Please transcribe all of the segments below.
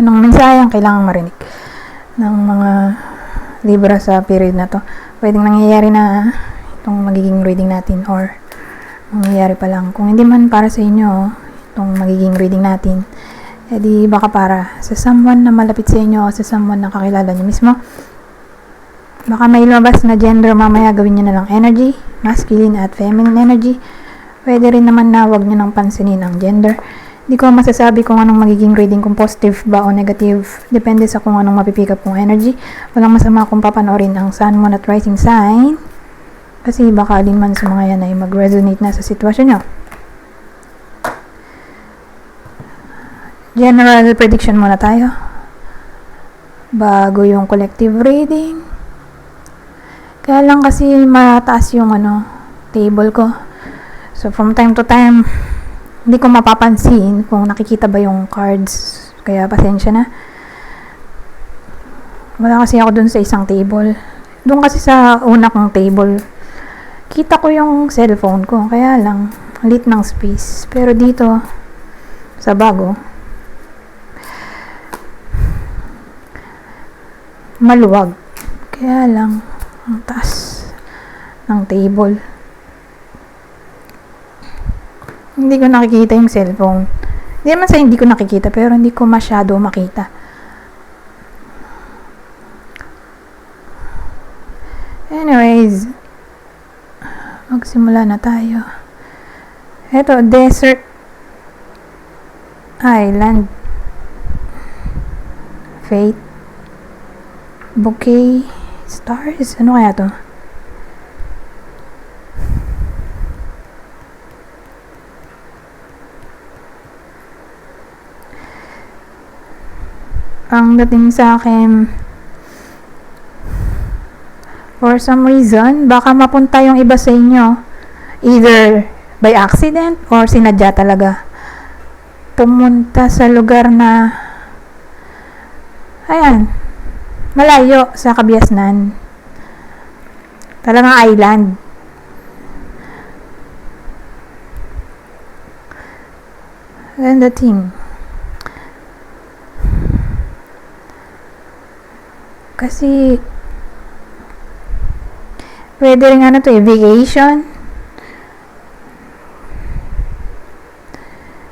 Anong mensahe ang kailangang marinig ng mga Libra sa period na to? Pwedeng nangyayari na itong magiging reading natin or nangyayari pa lang. Kung hindi man para sa inyo itong magiging reading natin, edi baka para sa someone na malapit sa inyo o sa someone na kakilala nyo mismo. Baka may lumabas na gender mamaya, gawin nyo na lang energy, masculine at feminine energy. Pwede rin naman na wag nyo nang pansinin ang gender. Hindi ko masasabi kung anong magiging reading, kung positive ba o negative. Depende sa kung anong mapipick up kong energy. Walang masama kung papanoorin ang sun, moon at rising sign. Kasi baka din man sa mga yan ay mag-resonate na sa sitwasyon nyo. General prediction muna tayo bago yung collective reading. Kaya lang kasi mataas yung table ko. So from time to time, hindi ko mapapansin kung nakikita ba yung cards. Kaya pasensya na. Wala kasi ako dun sa isang table. Dun kasi sa una kong table, kita ko yung cellphone ko. Kaya lang, lit ng space. Pero dito, sa bago, maluwag. Kaya lang, ang taas ng table. Hindi ko nakikita yung cellphone. Hindi naman sa hindi ko nakikita, pero hindi ko masyado makita. Anyways, magsimula na tayo. Ito, desert island, fate, bouquet, stars, ano kaya to? Ang dating sa akin, for some reason, baka mapunta yung iba sa inyo, either by accident or sinadya talaga. Pumunta sa lugar na, ayan, malayo sa Kabiasnan. Talagang island. And the thing, kasi pwede rin vacation.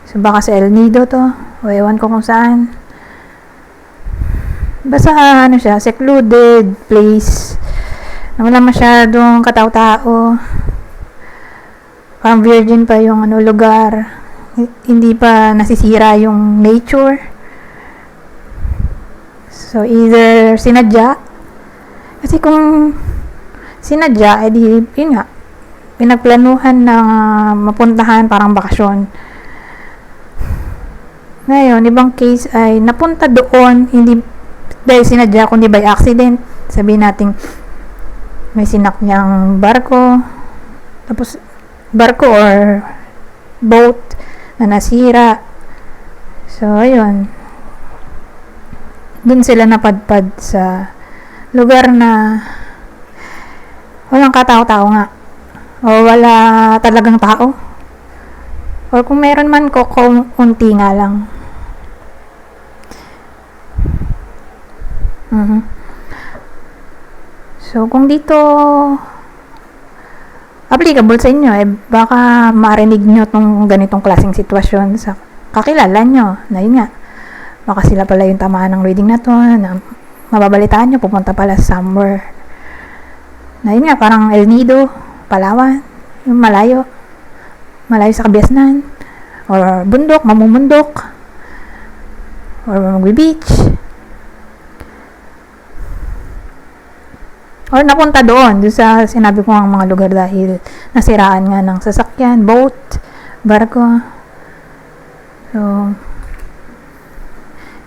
So baka sa El Nido to, o ewan ko kung saan. Basta siya, secluded place na wala masyadong katao-tao. Parang virgin pa yung lugar. Hindi pa nasisira yung nature. So either sinadya, kasi kung sinadya, edi yun nga, pinagplanuhan na mapuntahan, parang bakasyon. Ngayon, ibang case ay napunta doon, hindi dahil sinadya, kundi by accident. Sabihin natin, may sinaknyang barko, tapos barko or boat na nasira. So, ayun. Dun sila napadpad sa lugar na walang katao-tao nga. O wala talagang tao. O kung meron man kunti nga lang. So, kung dito applicable sa inyo, baka marinig nyo tong ganitong klaseng sitwasyon sa kakilala nyo. Na yun nga, baka sila pala yung tamaan ng reading na to, na mababalitaan nyo, pupunta pala somewhere. Na yun nga, parang El Nido, Palawan, yung malayo sa Kabiasnan, or bundok, mamumundok, or magbe-beach, or napunta doon sa sinabi ko ang mga lugar dahil nasiraan nga ng sasakyan, boat, barko. So,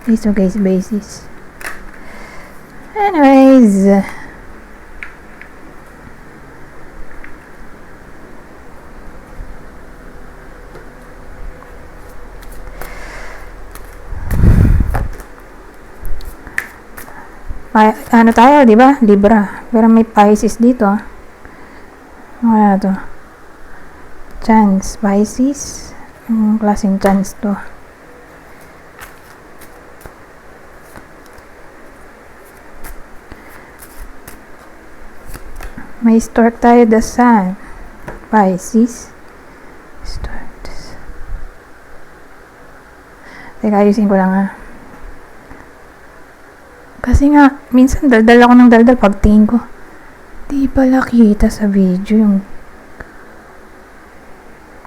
case to case basis. Anyways, tayo, di ba? Libra. Pero may Pisces dito. Ano to? Chance, Pisces. Ang klaseng chance to. May stork tayo, the sun. Pisces. Stork. Teka, ayusin ko lang ha. Kasi nga, minsan daldal ako ng daldal pagtingin ko. Di pala kita sa video yung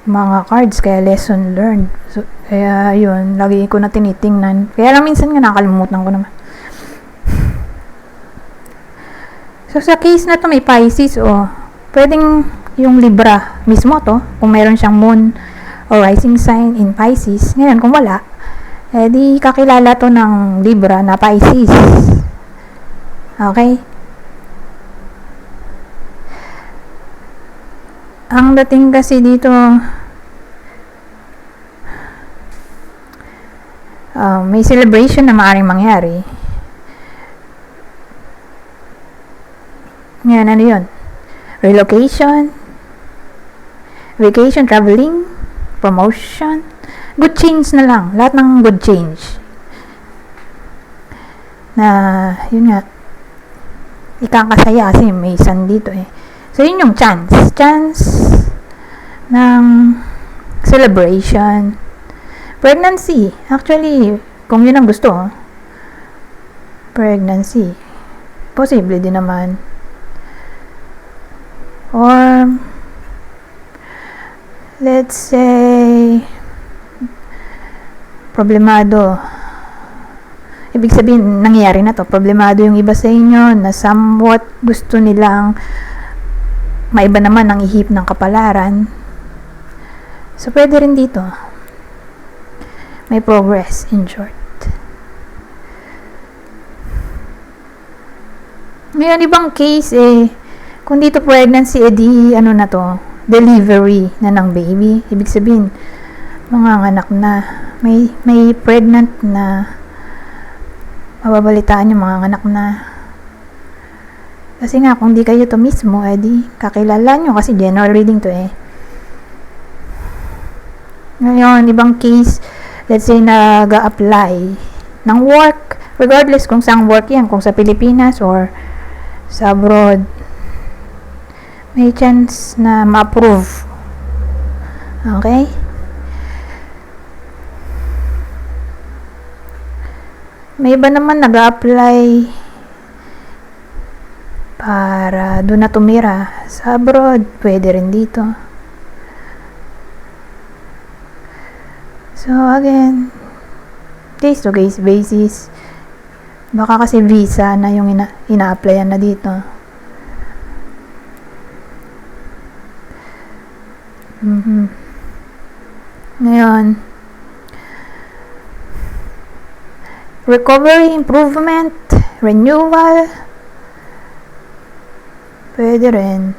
mga cards, kaya lesson learned. So, kaya yun, lagi ko na tinitingnan. Kaya lang minsan nga nakalimutan ko naman. So, sa case na to may Pisces, pwedeng yung Libra mismo to, kung meron siyang moon or rising sign in Pisces. Ngayon, kung wala, di kakilala to ng Libra na Pisces. Okay? Ang dating kasi dito, may celebration na maaaring mangyari. Ngayon, ano yun? Relocation, vacation, traveling, promotion, good change na lang. Lahat ng good change. Na, yun nga, ikakasaya kasi may sun dito eh. So, yun yung chance. Chance ng celebration. Pregnancy. Actually, kung yun ang gusto, pregnancy. Posible din naman. Or, let's say, problemado. Ibig sabihin, nangyayari na to. Problemado yung iba sa inyo na somewhat gusto nilang maiba naman ang ihip ng kapalaran. So, pwede rin dito. May progress, in short. Ngayon, ibang case kung dito pregnancy, ano na to, delivery na ng baby. Ibig sabihin, mga anak na, may pregnant na, mababalitaan yung mga anak na. Kasi nga, kung di kayo to mismo, kakilala nyo kasi general reading to Ngayon, ibang case, let's say, nag-a-apply ng work, regardless kung saan work yan, kung sa Pilipinas or sa abroad, may chance na ma-approve. Okay? May iba naman nag-a-apply para doon na tumira sa abroad. Pwede rin dito. So, again, case to case basis. Baka kasi visa na yung ina-applyan na dito. Ngayon, recovery, improvement, renewal, pwede rin.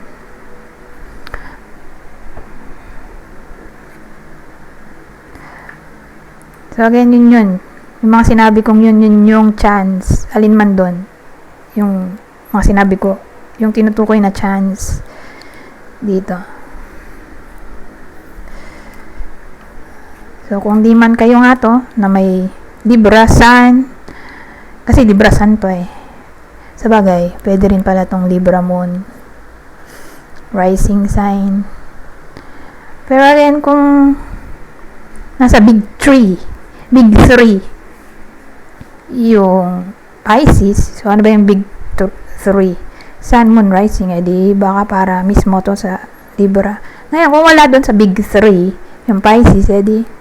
So again, yun. Yung mga sinabi kong yun yung chance. Alin man doon. Yung mga sinabi ko, yung tinutukoy na chance dito. So, kung di man kayo nga to, na may Libra Sun, kasi Libra Sun to Sabagay, pwede rin pala tong Libra Moon, rising sign. Pero again, kung nasa Big 3, yung Pisces, so ano ba yung Big 3? Sun, Moon, Rising, di baka para mismo to sa Libra. Ngayon, kung wala doon sa Big 3, yung Pisces, di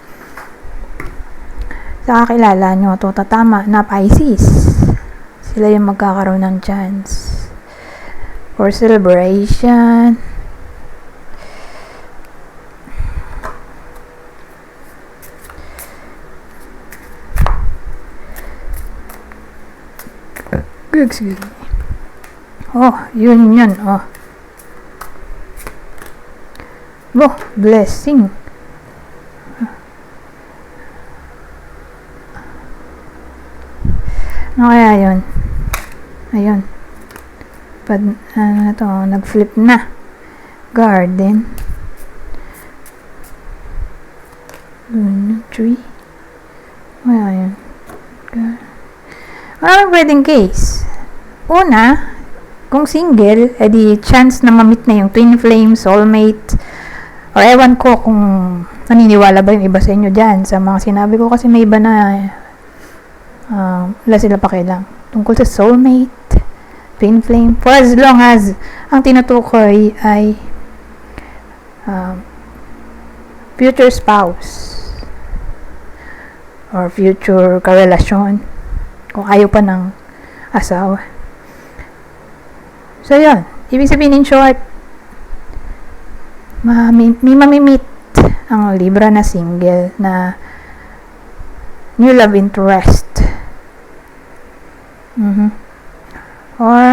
sa kakilala nyo, to tatama na Pisces. Sila yung magkakaroon ng chance for celebration. Excuse me. Yun. Blessing. Kaya yun. Ayun. Nag-flip na. Garden. Tree. Kaya yun. Maraming pwedeng case. Una, Kung single, edi chance na ma-meet na yung twin flame, soulmate, or ewan ko kung naniniwala ba yung iba sa inyo dyan sa mga sinabi ko, kasi may iba na wala sila pakialam tungkol sa soulmate, twin flame, for as long as ang tinutukoy ay future spouse or future karelasyon kung ayaw pa ng asawa. So yun, ibig sabihin in short, may mamimit ang Libra na single na new love interest. Or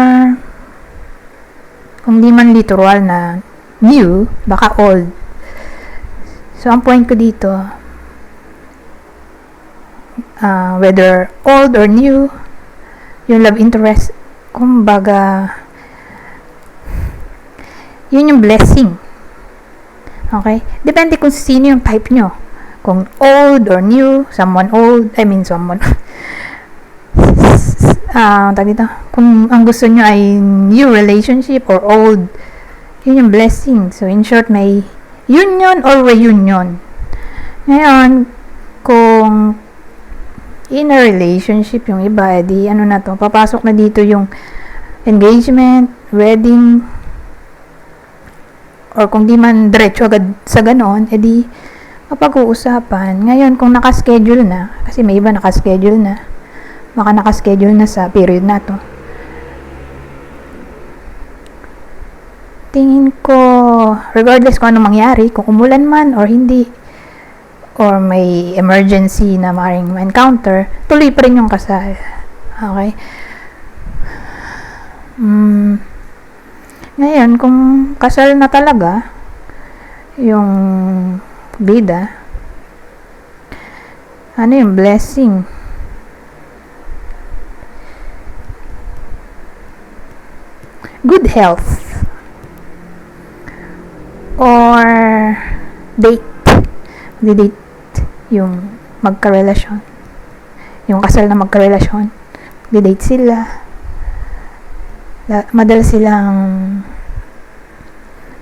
kung di man literal na new, baka old. So ang point ko dito, whether old or new, yung love interest, kumbaga yun yung blessing. Okay? Depende kung sino yung type nyo. Kung old or new, someone someone kung ang gusto nyo ay new relationship or old, yun yung blessing. So in short, may union or reunion. Ngayon, kung in a relationship yung iba, edi papasok na dito yung engagement, wedding, or kung di man diretso agad sa ganon, edi mapag-uusapan. Ngayon, kung nakaschedule na, kasi may iba nakaschedule na, baka nakaschedule na sa period na to, tingin ko, regardless kung anong mangyari, kung umulan man or hindi, or may emergency na maaaring ma-encounter, tuloy pa rin yung kasal. Okay? Ngayon, kung kasal na talaga yung bida, yung blessing? Good health or date yung magkarelasyon, yung kasal na magkarelasyon, date sila, madalas silang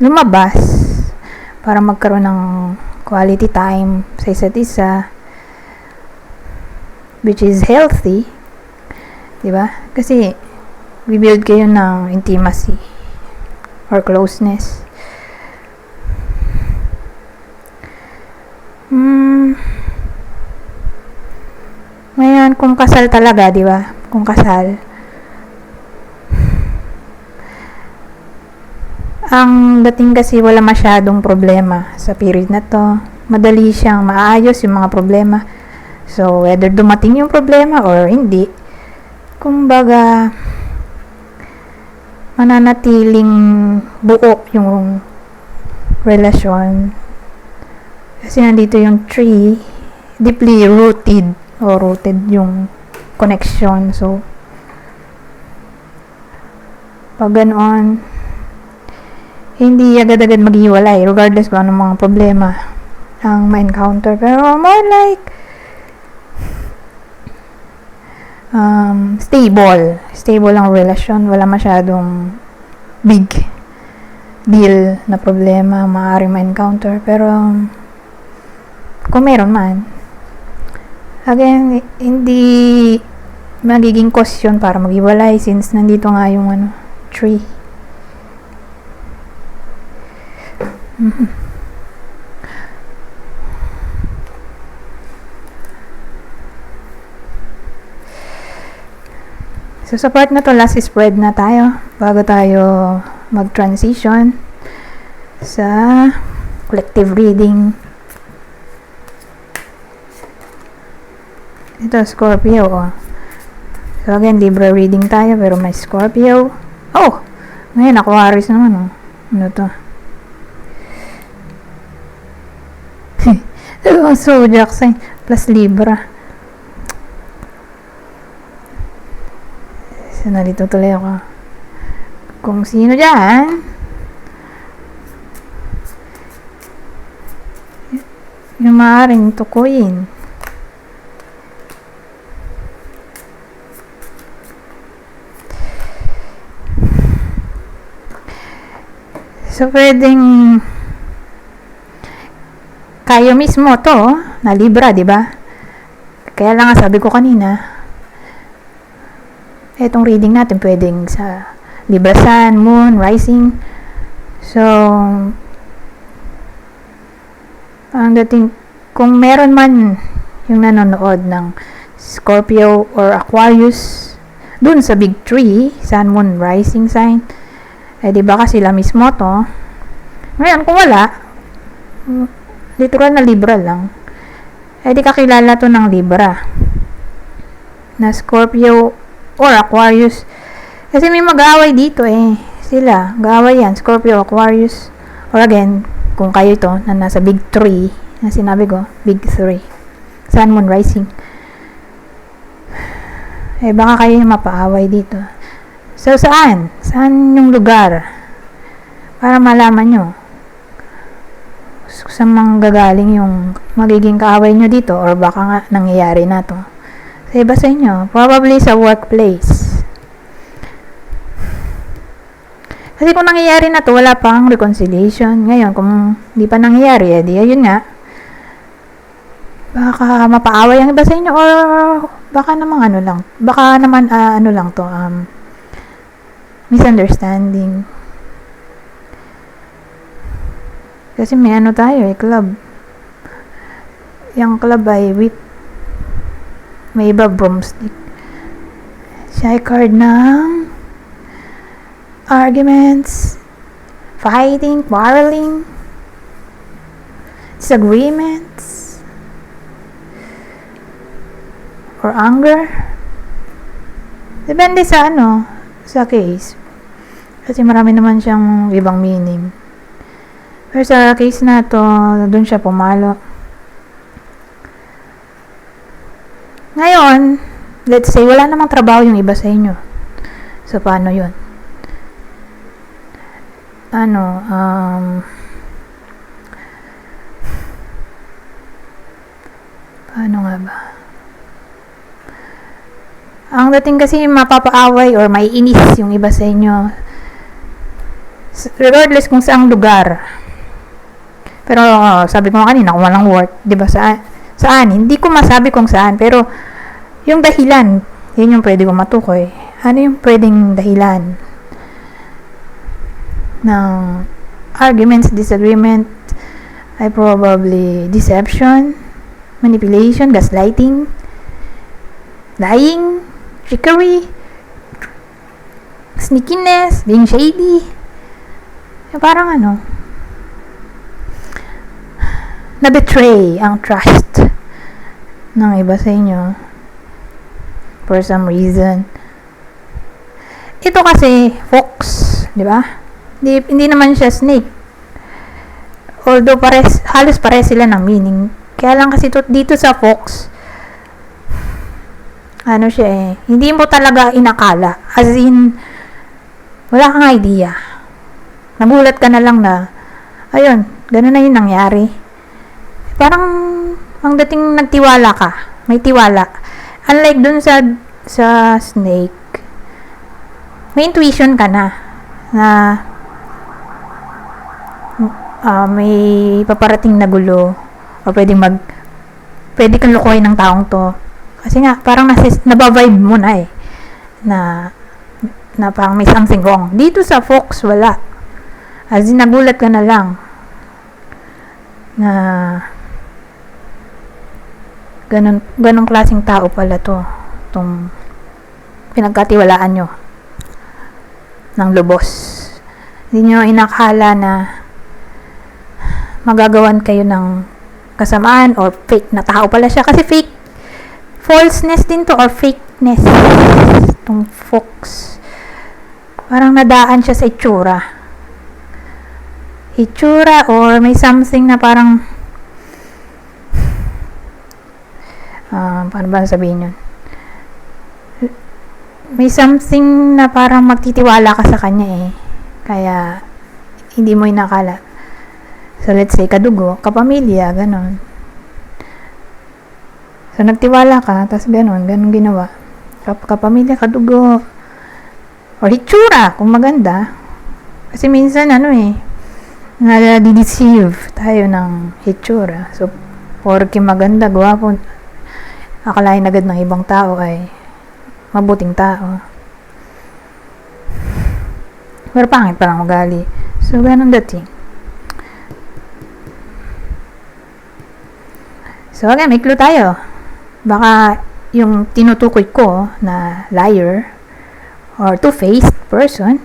lumabas para magkaroon ng quality time sa isa't isa, which is healthy, diba? Kasi bibuild kayo ng intimacy or closeness. Ngayon, kung kasal talaga, diba? Kung kasal, ang dating kasi wala masyadong problema sa period na to. Madali siyang maayos yung mga problema. So, whether dumating yung problema or hindi, kumbaga, mananatiling buo yung relasyon. Kasi nandito yung tree, deeply rooted yung connection. So, pag ganoon, hindi agad-agad maghiwalay regardless kung anong mga problema ang ma-encounter. Pero more like stable ang relasyon, wala masyadong big deal na problema maaaring ma-encounter. Pero kung meron man, again, hindi magiging cause yun para maghiwalay since nandito nga yung tree. So sa part na to, last spread na tayo bago tayo mag-transition sa collective reading. Ito, Scorpio. So again, Libra reading tayo pero may Scorpio. Oh! Ngayon, Aquarius naman. Ano to? Zodiac sign plus Libra. So, nalito tuloy ako. Kung sino dyan, yung maaaring tukuyin. So, pwedeng kayo mismo to, na Libra, di ba? Kaya lang sabi ko kanina, etong reading natin pwedeng sa Libra Sun, Moon, Rising. So, ang dating, kung meron man yung nanonood ng Scorpio or Aquarius, dun sa Big 3, Sun, Moon, Rising sign, di ba kasi sila mismo to. Ngayon, kung wala, literal na Libra lang, di kakilala to ng Libra na Scorpio or Aquarius. Kasi may mag-aaway dito sila, mag-aaway yan, Scorpio, Aquarius, or again, kung kayo to, na nasa Big 3, na sinabi ko, Big 3, Sun, Moon, Rising, baka kayo mapaaway dito. So, saan? Saan yung lugar? Para malaman nyo saan manggagaling yung magiging kaaway nyo dito, or baka nga nangyayari na to sa iba sa inyo. Probably sa workplace. Kasi kung nangyayari na to, wala pang reconciliation. Ngayon, kung di pa nangyayari, di ayun nga, baka mapaaway ang iba sa inyo, or baka naman misunderstanding. Kasi may tayo club. Yung club ay whip. May iba broomstick. Siya ay card ng arguments, fighting, quarreling, disagreements, or anger. Depende sa sa case. Kasi marami naman siyang ibang meaning. Pero sa case na to, doon siya pumalo. Ngayon, let's say, wala namang trabaho yung iba sa inyo. So, paano yun? Paano nga ba? Ang dating kasi mapapaaway or may inis yung iba sa inyo. Regardless kung saang lugar. Pero sabi ko kanina, kung walang work, 'di ba, saan? Hindi ko masabi kung saan, pero yung dahilan, yun yung pwede ko matukoy. Ano yung pwedeng dahilan ng arguments, disagreement? Ay probably deception, manipulation, gaslighting, lying, trickery, sneakiness, being shady. Parang na-betray ang trust ng iba sa inyo for some reason. Ito kasi fox, di ba? Hindi naman siya snake. Although halos pares sila ng meaning. Kaya lang kasi dito sa fox, siya hindi mo talaga inakala. As in, wala kang idea. Nagulat ka na lang na, ayun, ganun na yung nangyari. Parang, ang dating nagtiwala ka, may tiwala. Unlike dun sa snake, may intuition ka na may paparating na gulo, o pwede kang lukuhin ng taong to. Kasi nga, parang nabavibe mo na na parang may something wrong. Dito sa fox, wala. As in, nagulat ka na lang na ganong klaseng tao pala itong pinagkatiwalaan nyo ng lubos. Hindi nyo inakala na magagawan kayo ng kasamaan or fake na tao pala siya. Kasi falseness din to or fakeness. Itong fox. Parang nadaan siya sa itsura or may something na parang paano ba sabihin yun? May something na parang magtitiwala ka sa kanya kaya hindi mo inakala. So let's say kadugo, kapamilya, ganon. So nagtiwala ka, tapos ganon ginawa. Kapamilya, kadugo, or itsura kung maganda. Kasi minsan Nadideceive tayo ng itsura. So, porke maganda, gwapo, akalain agad ng ibang tao ay mabuting tao. Pero pangit pa lang ugali. So, ganun dating. So, again, may clue tayo. Baka yung tinutukoy ko na liar or two-faced person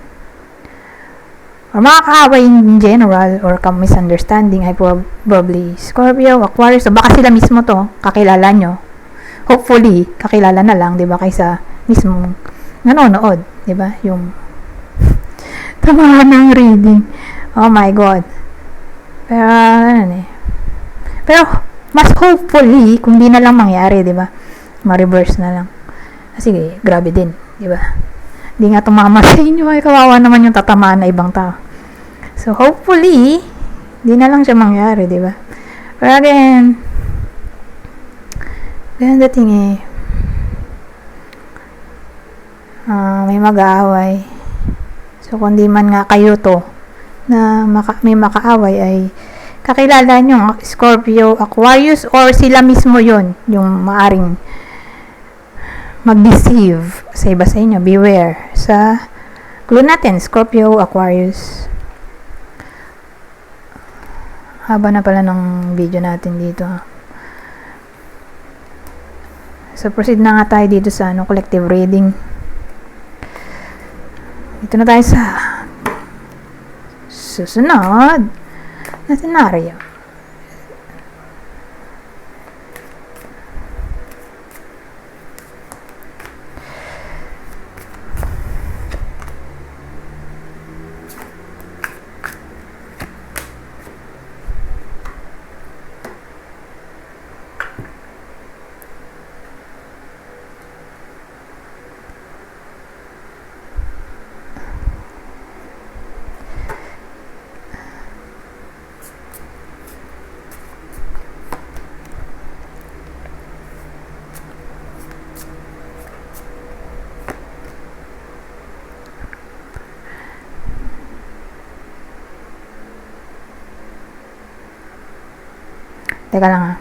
or mga kaaway in general or misunderstanding ay probably Scorpio, Aquarius. So, baka sila mismo to, kakilala nyo. Hopefully, kakilala na lang, di ba, kaysa mismo nanonood, di ba, yung tama ng reading. Oh my God. Pero, ano eh. Pero, mas hopefully, kung di na lang mangyari, di ba, ma-reverse na lang. Sige, grabe din, di ba? Di nga tumama sa inyo, ay kawawa naman yung tatamaan na ibang tao. So, hopefully, di na lang siya mangyari, di ba? Pero again, ganun dating eh, may mag-aaway. So, kung di man nga kayo to, na may makaaway ay kakilala nyo, Scorpio, Aquarius, or sila mismo yon yung maaring mag-deceive sa iba sa inyo. Beware. Sa clue natin, Scorpio, Aquarius. Haba na pala ng video natin dito. So, proceed na nga tayo dito sa collective reading. Dito na tayo sa susunod na senaryo. Teka lang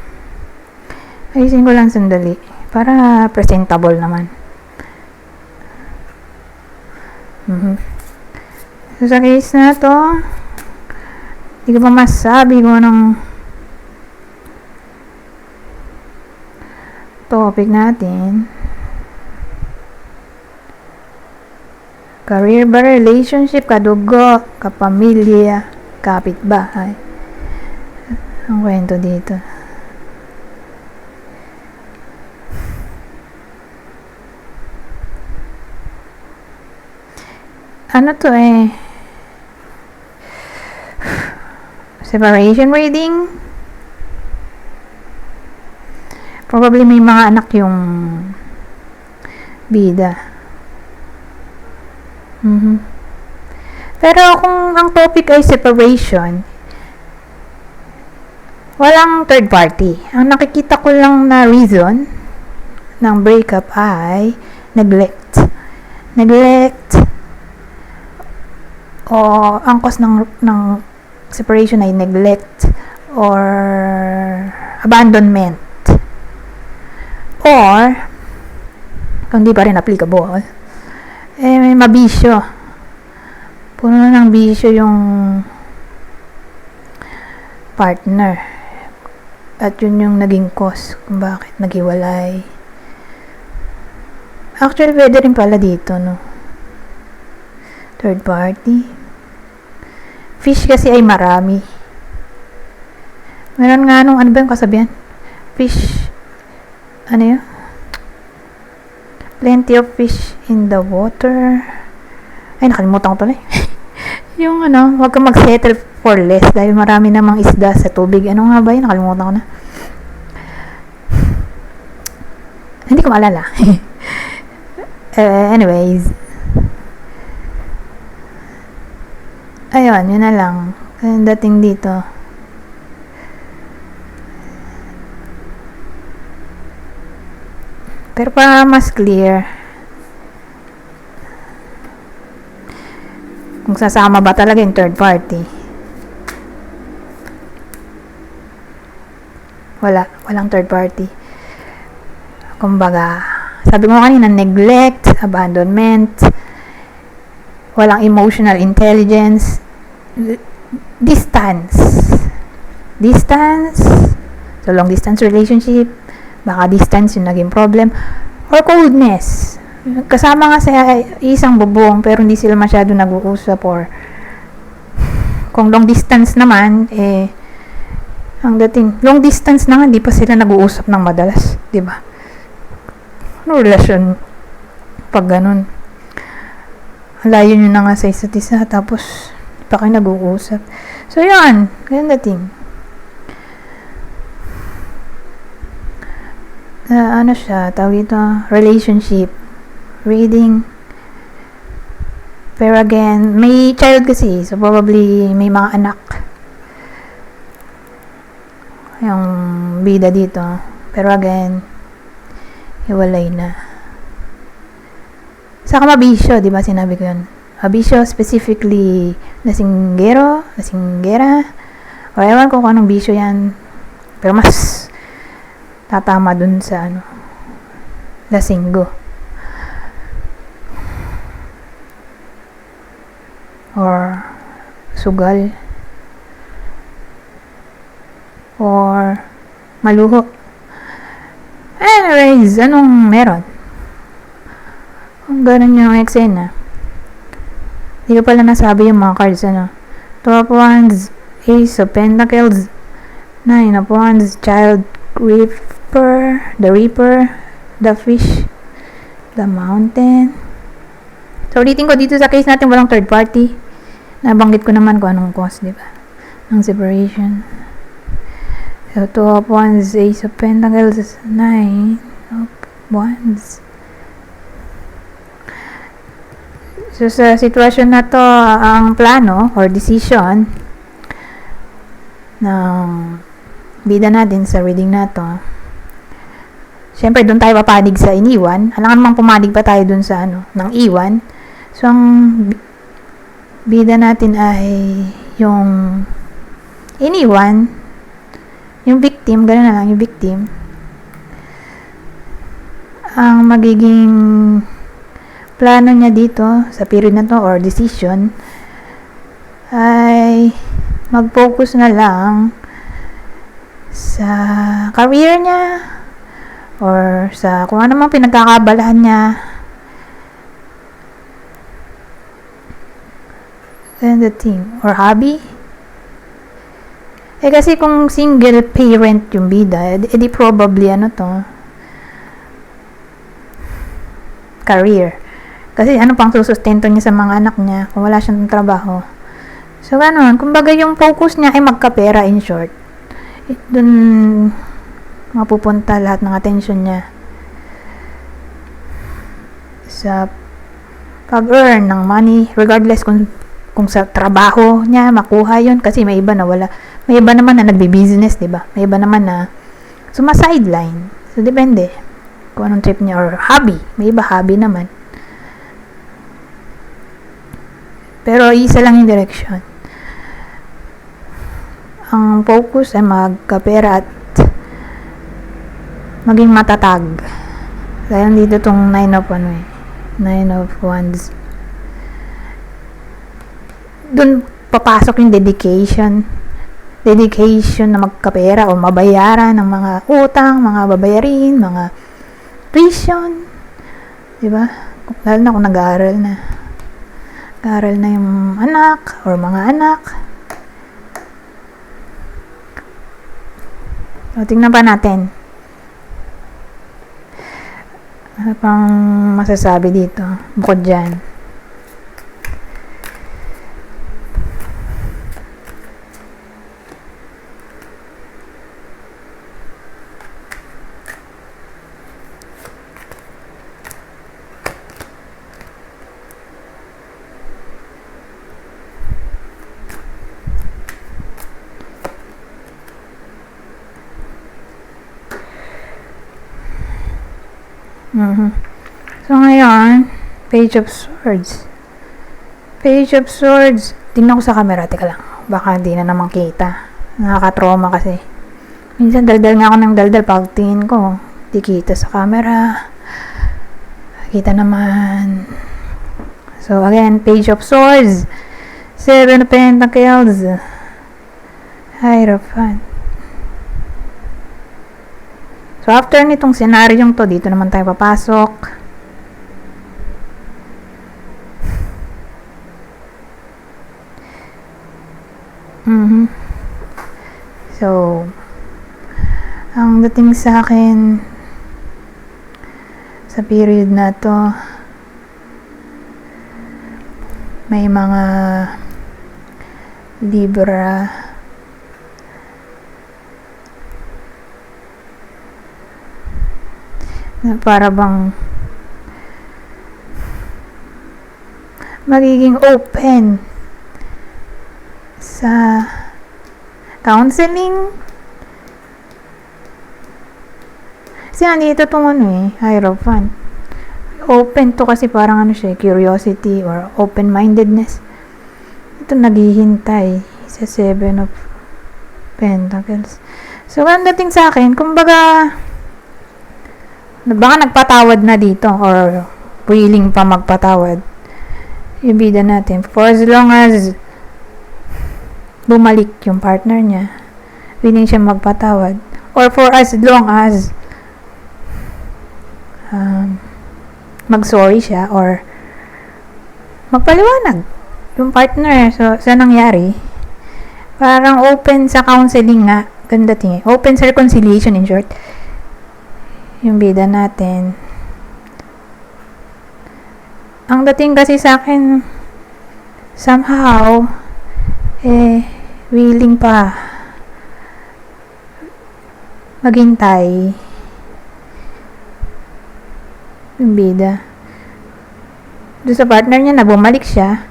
ayusin ko lang sandali para presentable naman. So, sa case na to, hindi ko pa masabi kung anong topic natin. Career ba, relationship, kadugo, kapamilya, kapitbahay. Ang kwento dito. Ano to eh? Separation reading? Probably may mga anak yung bida. Pero kung ang topic ay separation, walang third party. Ang nakikita ko lang na reason ng breakup ay neglect. Neglect o ang cause ng separation ay neglect or abandonment. Or kung di pa rin applicable, may mabisyo. Puno na ng bisyo yung partner. At yun yung naging cause kung bakit naghiwalay. Actually, pwede rin pala dito, no? Third party. Fish kasi ay marami. Meron nga nung, ano ba yung kasabihan? Fish, ano yun? Plenty of fish in the water. Ay, nakalimutan ko pala eh. Yung huwag kang mag-settle for less dahil marami namang isda sa tubig. Ano nga ba yun? Nakalimutan ko na. Hindi ko maalala. Anyways. Ayun, yun na lang. Ang dating dito. Pero para mas clear, kung sasama ba talaga yung third party. Walang third party. Kumbaga, sabi mo kanina, neglect, abandonment, walang emotional intelligence, distance. So long distance relationship, baka distance yung naging problem, or coldness. Kasama nga sa isang bubong pero hindi sila masyado nag-uusap, or kung long distance naman, ang dating, long distance na nga, hindi pa sila nag-uusap ng madalas, di ba? Ano relasyon pag ganun? Layo nyo na nga sa isa't isa, tapos pa kayo nag-uusap. So, yan. Ganun dating. Ano siya, tawag ito, relationship, reading. Pero again, may child kasi, so probably may mga anak. Yung bida dito. Pero again, hiwalay na. Saka mabisyo, di ba sinabi ko yun? Mabisyo, specifically, lasinggera, o ewan ko kung anong bisyo yan. Pero mas tatama dun sa lasinggo. Or sugal. Or maluho. Anyways, anong meron? Kung ganun yung eksena. Hindi ko pala nasabi yung mga cards, Two of Wands, Ace of Pentacles, Nine of Wands, Child, Reaper, the Reaper, the Fish, the Mountain. So, ulitin ko dito sa case natin, walang third party. Nabanggit ko naman kung anong cause, di ba? Ng separation. So, Two of Wands, Ace of Pentacles, Nine of Wands. So, sa sitwasyon na to, ang plano or decision ng bida natin sa reading na to, syempre, doon tayo papanig sa iniwan. Alangan mang pumanig pa tayo doon sa ng iwan. So, ang bida natin ay yung iniwan, yung victim, gano'n na lang, yung victim. Ang magiging plano niya dito sa period na to or decision ay mag-focus na lang sa career niya or sa kung ano mang pinagkakabalahan niya. And the thing, or hobby. Kasi kung single parent yung bida, edi probably career. Kasi ano pang susustento niya sa mga anak niya kung wala siyang trabaho. So, gano'n. Kumbaga yung focus niya ay magkapera, in short. Doon mapupunta lahat ng attention niya sa pag-earn ng money, regardless kung sa trabaho niya makuha yun, kasi may iba na wala. May iba naman na nagbi-business, diba? May iba naman na suma-sideline. So, depende kung anong trip niya or hobby. May iba hobby naman. Pero isa lang yung direction. Ang focus ay magkapera at maging matatag. Dahil dito tong Nine of Wands. Doon papasok yung dedication na magkapera o mabayaran ng mga utang, mga babayarin, mga tuition. Diba? Lalo na kung nag-aaral na. Nag-aaral na yung anak or mga anak. So, tingnan pa natin. Ano pang masasabi dito? Bukod dyan. So, ngayon, Page of Swords. Tingnan ko sa camera. Teka lang. Baka hindi na naman kita. Nakaka-trauma kasi. Minsan daldal nga ako ng daldal pag tingin ko. Di kita sa camera. Kita naman. So again, Page of Swords. 7 of Pentacles. Hierophant. So after nitong senaryong to, dito naman tayo papasok. So, ang dating sa akin sa period na to, may mga Libra na para bang magiging open sa counseling. Kasi andito itong Hierophant. Open to kasi parang curiosity or open-mindedness. Ito naghihintay sa 7 of Pentacles. So, ang dating sa akin, kumbaga, baka nagpatawad na dito or willing pa magpatawad yung bida natin. For as long as bumalik yung partner niya, willing siya magpatawad. Or for as long as mag-sorry siya or magpaliwanag yung partner sa nangyari. Parang open sa counseling nga. Ganda tingin. Open sa reconciliation in short. Yung bida natin. Ang dating kasi sa akin, somehow, willing pa maghintay yung bida. Doon sa partner niya na bumalik siya.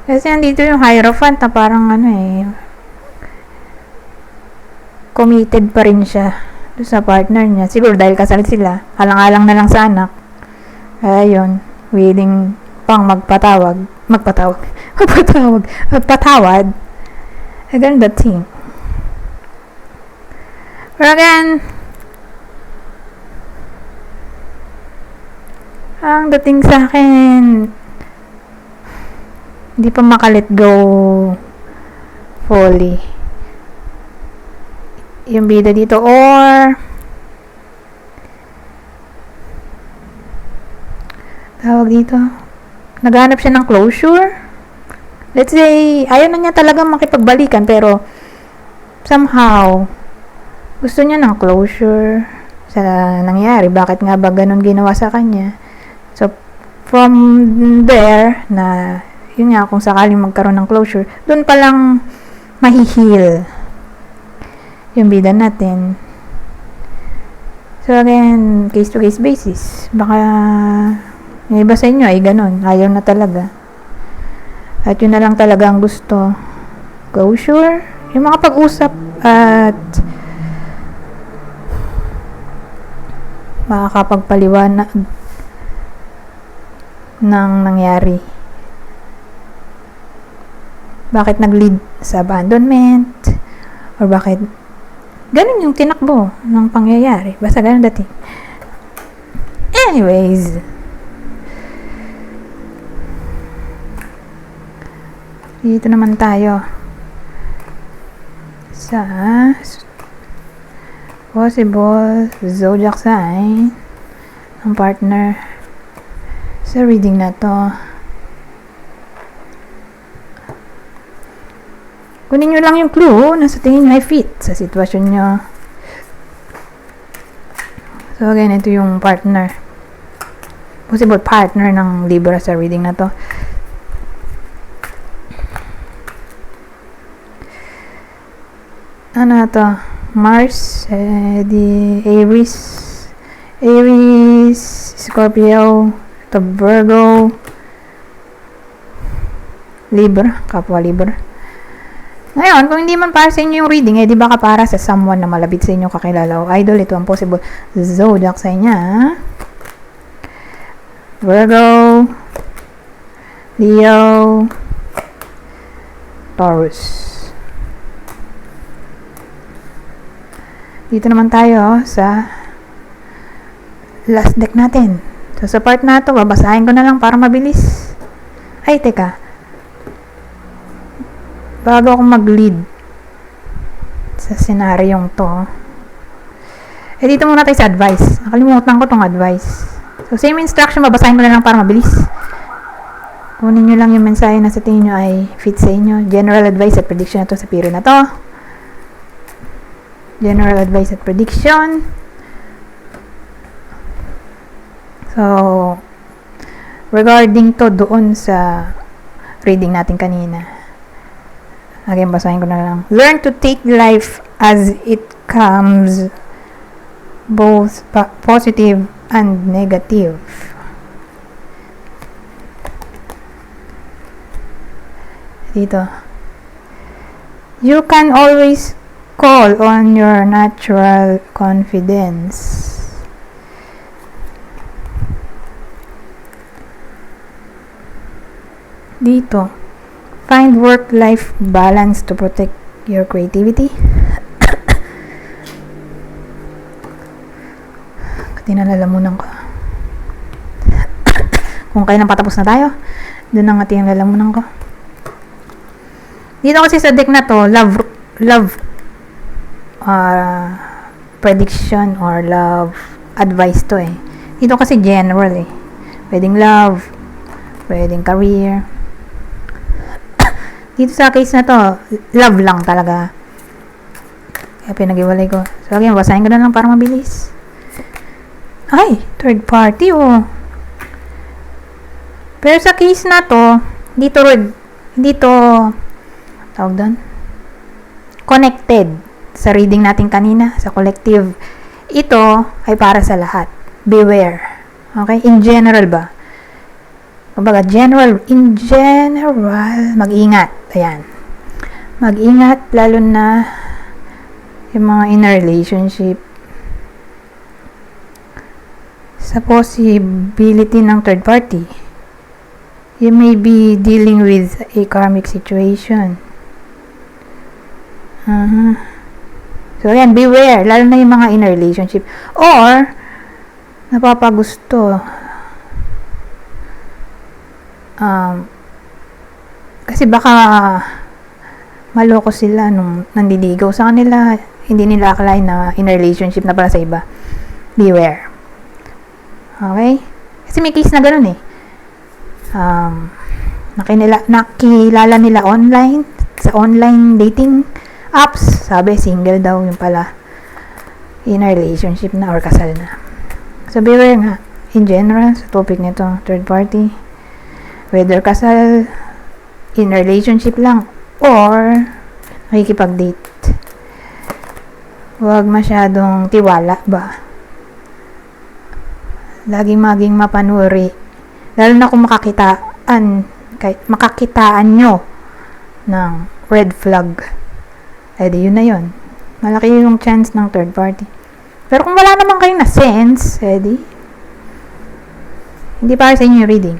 Kasi andito yung Hierophant na parang committed pa rin siya doon sa partner niya. Siguro dahil kasal sila, alang-alang na lang sa anak. Ayun, willing pang magpatawad. Again, the thing. Pero again, ang dating sa akin, hindi pa makalet go fully yung bida dito, or tawag dito, naghanap siya ng closure. Let's say, ayaw na niya talaga makipagbalikan, pero somehow gusto niya ng closure sa nangyari. Bakit nga ba ganun ginawa sa kanya? So from there, na yun nga, kung sakaling magkaroon ng closure, dun palang mahihil yung bida natin. So again, case to case basis. Baka yung iba sa inyo ay ganun, ayaw na talaga, at yun na lang talaga ang gusto, closure, yung mga pag-usap at makakapagpaliwanag ng nangyari. Bakit nag-lead sa abandonment, or bakit ganun yung tinakbo ng pangyayari. Basta ganun dati. Anyways, dito naman tayo sa possible zodiac sign ng partner sa reading na to. Kunin nyo lang yung clue na sa tingin nyo ay fit sa sitwasyon nyo. So again, ito yung partner, possible partner ng Libra sa reading na to. Ano to? Mars, di Aries, Scorpio, ito Virgo, Libra, kapwa Libra. Ngayon, kung hindi man para sa inyo yung reading, di baka para sa someone na malapit sa inyo, kakilala o idol, ito ang possible zodiac sa inyo. Virgo, Leo, Taurus. Dito naman tayo sa last deck natin. So, sa part na to, babasahin ko na lang para mabilis. Ay, teka. Bago ako mag-lead sa senaryong to, dito muna tayo sa advice. Nakalimutan ko tong advice. So, same instruction, babasahin ko na lang para mabilis. Kunin nyo lang yung mensahe na sa tingin nyo ay fit sa inyo. General advice at prediction na to sa period na to. General advice at prediction. So, regarding to doon sa reading natin kanina. Again, basahin ko na lang. Learn to take life as it comes, both positive and negative. Dito. You can always call on your natural confidence. Dito. Find work-life balance to protect your creativity. Tinalalamunan ko. Kung kailan patapos na tayo, doon ang ating lalamunan ko. Dito kasi sa deck na to, love prediction or love advice to eh. Dito kasi general eh. Pwedeng love, pwedeng career. Dito sa case na to, love lang talaga. Kaya pinag-iwalay ko. So again, basahin ko na lang para mabilis. Ay, third party oh. Pero sa case na to, dito tawag doon, connected sa reading natin kanina, sa collective. Ito ay para sa lahat. Beware. Okay? In general ba? Kumbaga, in general, mag-ingat. Ayan. Mag-ingat, lalo na yung mga in a relationship. Sa possibility ng third party, you may be dealing with a karmic situation. So, ayan, beware. Lalo na yung mga in a relationship. Or, napapagusto. Kasi baka maloko sila nung nandiligaw sa kanila. Hindi nila akalain na in a relationship na para sa iba. Beware. Okay? Kasi may case na ganun eh. Nakilala nila online, sa online dating apps. Sabi, single daw yung pala. In a relationship na or kasal na. So, beware nga. In general, sa topic nito, third party. Whether kasal, in a relationship lang, or nakikipag-date. Huwag masyadong tiwala ba? Laging maging mapanuri. Lalo na kung makakitaan nyo ng red flag. Di yun na yun. Malaki yung chance ng third party. Pero kung wala naman kayong na-sense, hindi para sa inyo yung reading.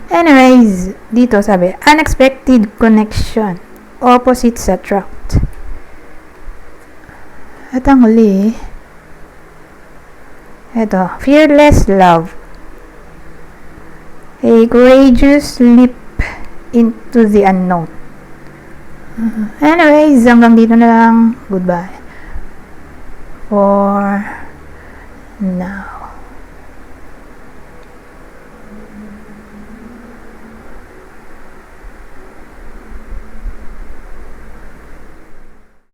Anyways, dito sabi, unexpected connection. Opposites attract. At ang huli, ito, fearless love. A courageous leap into the unknown. Anyways, hanggang dito na lang. Goodbye. For now.